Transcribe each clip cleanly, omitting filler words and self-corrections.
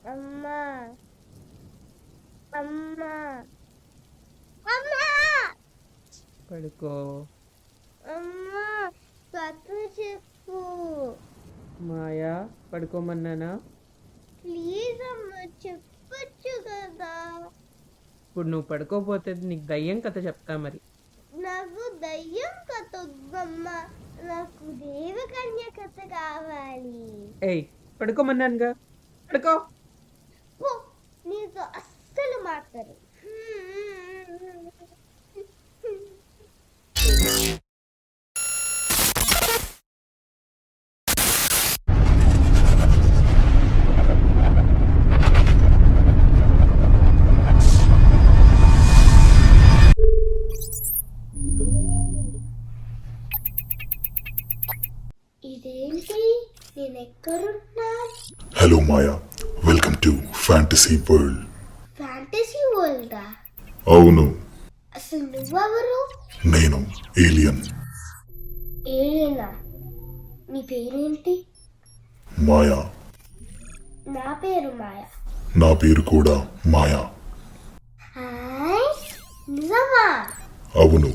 అమ్మా అమ్మా అమ్మా పడుకో. అమ్మా కథ చెప్పు. మాయా పడుకోమన్నానా? ప్లీజ్ అమ్మా చెప్పచ్చు కదా. ఇప్పుడు నువ్వు పడుకోపోతే నీకు దయ్యం కథ చెప్తా మరి. నాకు దయ్యం కథ వద్దమ్మా, నాకు దేవకన్య కథ కావాలి. ఏయ్ పడుకోమన్నానుగా, పడుకో. పో, నీతో అస్సలు మాట్లాడు. ఇదేంటి, నేను ఎక్కడున్నా? Hello Maya, welcome to fantasy world. Fantasy వరల్డా? అవును, అసలు నువ్వెవరు? నేను ఏలియన్. ఏలియనా? నీ పేరేంటి? మాయా. నా పేరు మాయ. నా పేరు కూడా మాయా. హాయ్, నిజమా? అవును,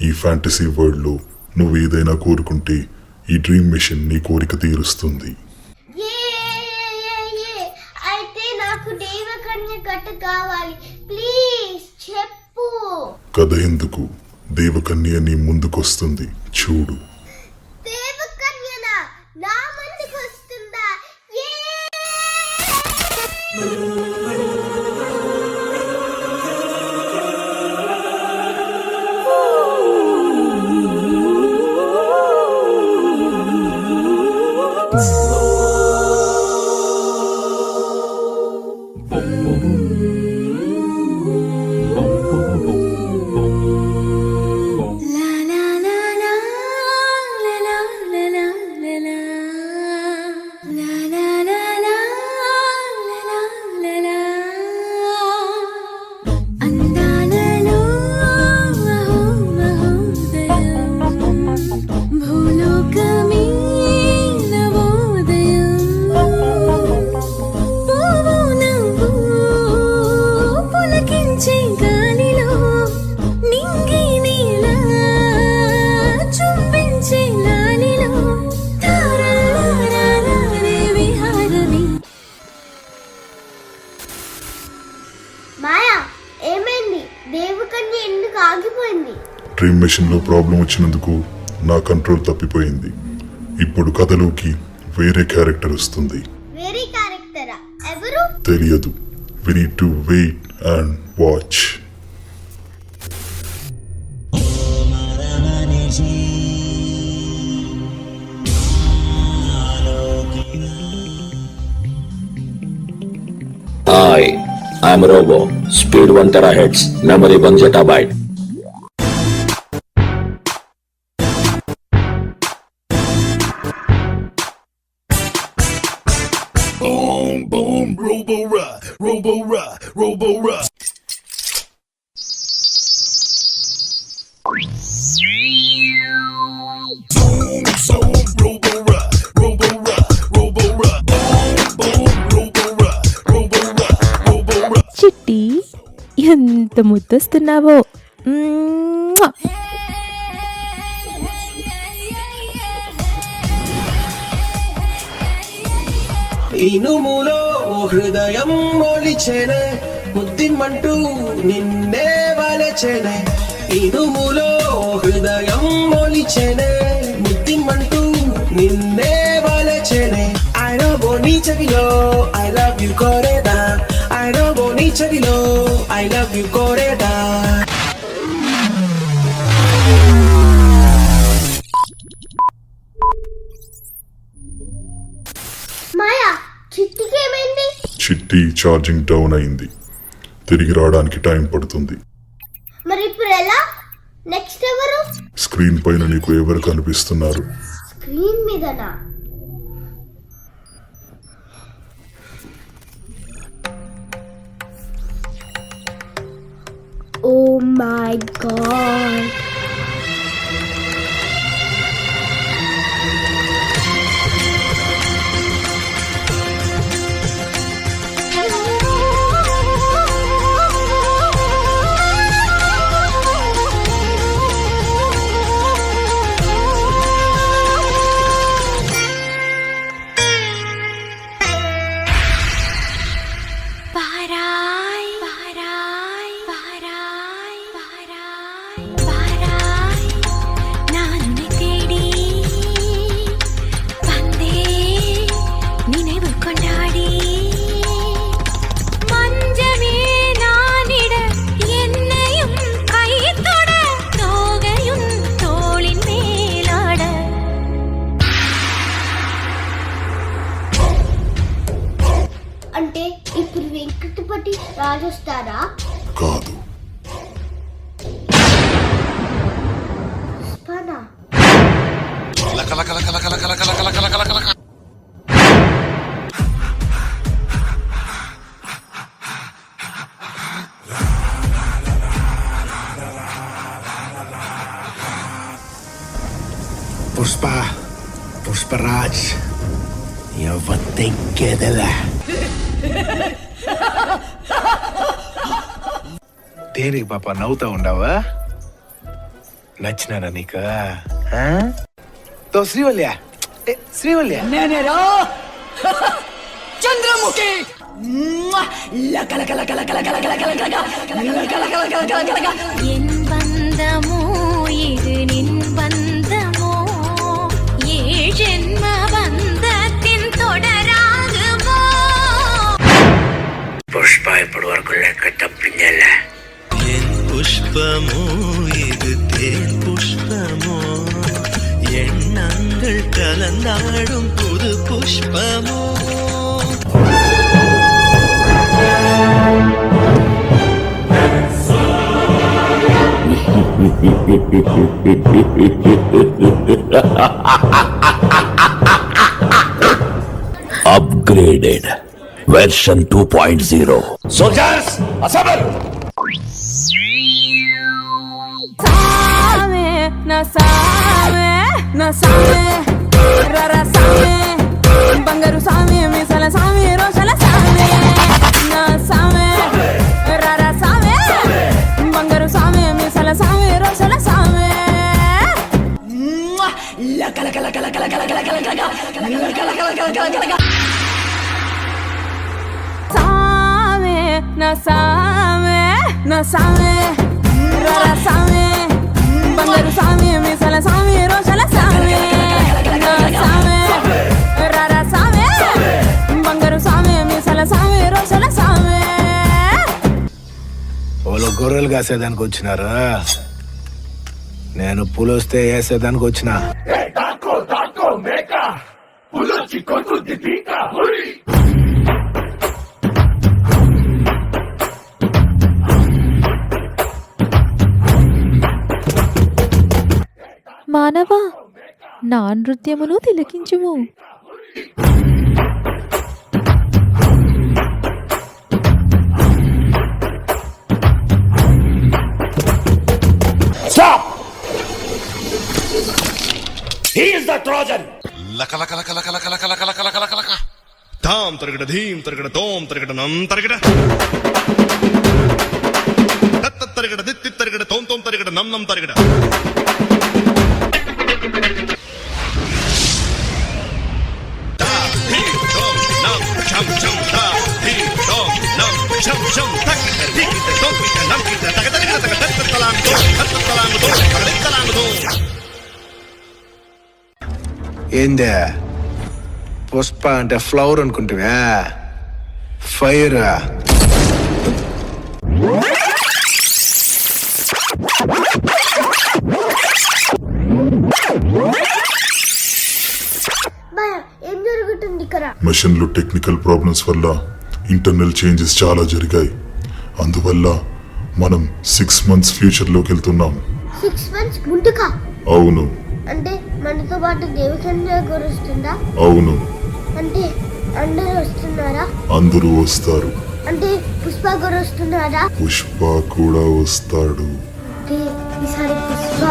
ఈ ఫ్యాంటసీ వరల్డ్లో నువ్వు ఏదైనా కోరుకుంటే ఈ డ్రీమ్ మిషన్ నీ కోరిక తీరుస్తుంది. అయితే నాకు దేవకన్య కథ కావాలి, ప్లీజ్ చెప్పు. కథ ఎందుకు, దేవకన్య నీ ముందుకొస్తుంది చూడు. దేవకన్యనా నా ముందుకు వస్తుందా? మాయా, ఏమైంది? దేవకన్య ఎందుకు ఆగిపోయింది? డ్రీమ్ మిషన్ లో ప్రాబ్లం వచ్చినందుకు నా కంట్రోల్ తప్పిపోయింది. ఇప్పుడు కథలోకి వేరే క్యారెక్టర్ వస్తుంది. వేరే క్యారెక్టరా? ఎవరు? తెలియదు. We need to wait and watch. I'm Robo. Speed 1 terahertz. Memory 1 zettabyte. Boom, boom, Robo-Ra, Robo-Ra, Robo-Ra. Boom, boom, Robo-Ra, Robo-Ra, Robo-Ra. Boom, boom, Robo-Ra, Robo-Ra, Robo-Ra. చిట్టి ఎంత ముద్దస్తున్నావో. మ్మ్. ఇనుములో హృదయం మొలిచెనే, ముద్దిమ్మంటూ నిన్నే వలచెనే. ఇనుములో హృదయం మొలిచెనే, ముద్దిమ్మంటూ నిన్నే వలచెనే. ఐరబో నీ చెవిలో ఐ లవ్ యు కోరేదా, ఐరబో నీ చెవిలో ఐ లవ్ యు కోరేదా. మాయా, చిట్టికి ఏమైంది? చిట్టి ఛార్జింగ్ డౌన్ అయింది. తిరిగి రావడానికి టైం పడుతుంది. మరి ఇప్పుడు ఎలా? నెక్స్ట్ ఎవరు? స్క్రీన్ పైన నీకు ఎవరు కనిపిస్తున్నారు? స్క్రీన్ మీదనా? Oh my god. பாராய் பாராய் பாராய் பாராய் பாராய் நான் உன்னை தேடி வந்தேன் நினைவு கொண்டாடி மஞ்சமே நானிட என்னையும் கை தொட தோகையும் தோளின் மேலாட అంటే ఇప్పుడు వెంకటపతి రాజొస్తారా? కాదు, పుష్పనా? పుష్పరాజ్ ఎవతెక్కేదలా దేనికి పాప నవ్వుతా ఉండవా? నచ్చినానా నీకు? తో శ్రీవల్య శ్రీవల్య నేనేరా చంద్రముఖి என் பந்தமோ இது நின் பந்தமோ ஏ ஜென்ம பந்தத்தின் தொடராகுமோ పుష్ప ఇప్పటి వరకు లెక్క తప్పిందలే. புஷ்பமோ இது தேன் புஷ்பமோ எண்ணங்கள் கலந்தாடும் புது புஷ்பமோ Upgraded version 2.0. Soldiers, assemble! సామే నా సామే నా సామే రర సామే బంగారు సామే మిసల సామే రోషల సామే నా సామే రర సామే బంగారు సామే మిసల సామే రోషల సామే సామే నా సామే నా సామే రర సామే బంగారు సామే మిసల సామే రోషల సామే నా సామే రర సామే బంగారు సామే మిసల సామే రోషల సామే. వాళ్ళు గొర్రెలు కాసేదానికి వచ్చినారు, నేను పులొస్తే వేసేదానికి వచ్చిన. మానవా నా నృత్యమును తిలకించుము. Stop! He is the Trojan! తాం తరగడ ధీం తరగడ తోం తరగడ నం తరగడ తత్త తరగడ దిత్తి తరగడ తోం తోం తరగడ నం నం తరగడ తా ధీం తోం నం ఛం ఛం తా ధీం తోం నం ఛం ఛం తక్ దిక్ తోం కిట నం కిట తగ తరగడ తగ తత్త తలాంగ్ తో తత్త తలాంగ్ తో తగ తలాంగ్ తో. ఏందే పుష్ప అంటే ఫ్లవర్ అనుకుంటువా? ఫైర్. ఏం జరుగుతుంది ఇక్కడ? మెషిన్ లో టెక్నికల్ ప్రాబ్లమ్స్ వల్ల ఇంటర్నల్ చేంజెస్ చాలా జరిగాయి. అందువల్ల మనం 6 months ఫ్యూచర్ లోకి వెళ్తున్నాం. 6 months ముందుకా? అవును. అంటే మనతో పాటు దేవచంద్ర గారు వస్తుందా? అవును. అంటే అందరూ వస్తున్నారా? అందరూ వస్తారు. అంటే పుష్ప గారు వస్తున్నారా? పుష్ప కూడా వస్తాడు. అంటే ఈసారి పుష్ప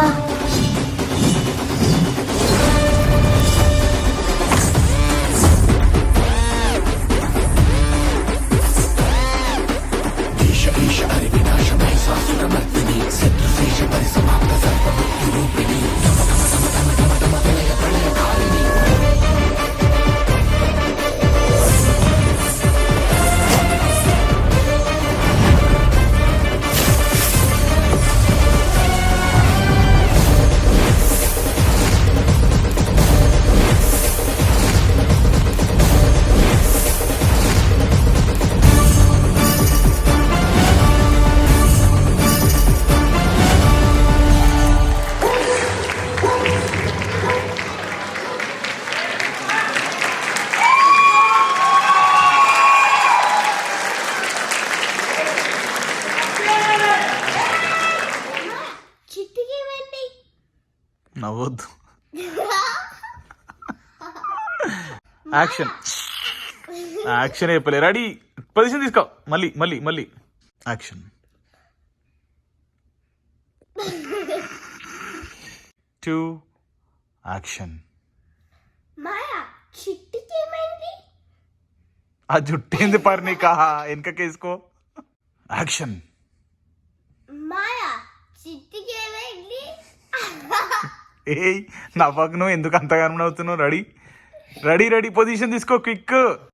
యాక్షన్ యాక్షన్ చెప్పలే. రెడీ, పొజిషన్ తీసుకో. మళ్ళీ మళ్ళీ మళ్ళీ యాక్షన్. 2 యాక్షన్. మాయా చిట్టికి ఏమైంది? ఆ జుట్టేంది పర్ణిక, వెనకకేసుకో. యాక్షన్. మాయా చిట్టికి ఏమైంది? ఏయ్ నవ్వకు, నువ్వు ఎందుకు అంతగానం నవ్వుతున్నావు? రెడీ రెడీ రెడీ, పొజిషన్ తీసుకో క్విక్.